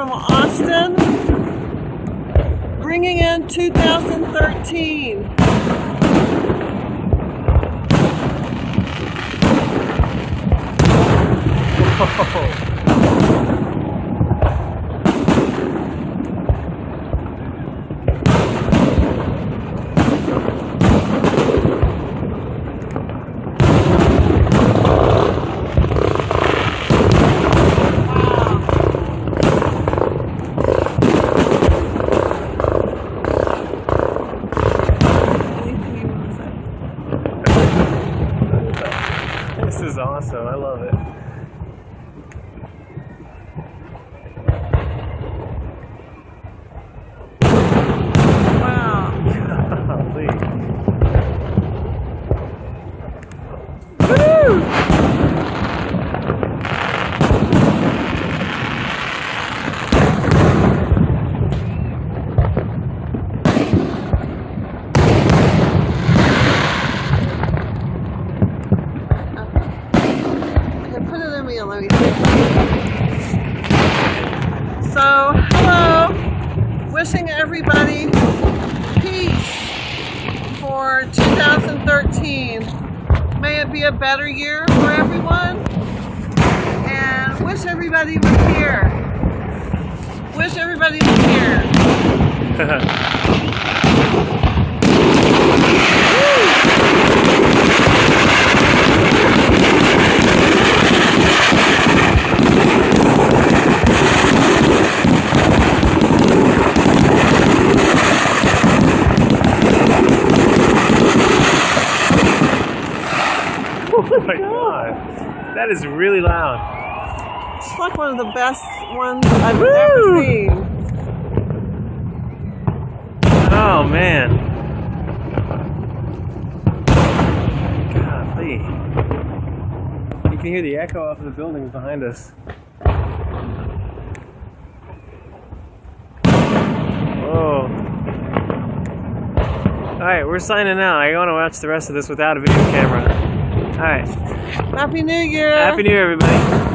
from Austin, bringing in 2013. This is awesome. I love it. Wow. Golly. Woo! Put it in me and let me see. So, hello. Wishing everybody peace for 2013. May it be a better year for everyone. And wish everybody was here. Wish everybody was here. Oh my god. That is really loud. It's like one of the best ones I've ever seen. Oh man. Golly. You can hear the echo off of the buildings behind us. Whoa. Alright, we're signing out. I want to watch the rest of this without a video camera. Alright. Happy New Year. Happy New Year, everybody.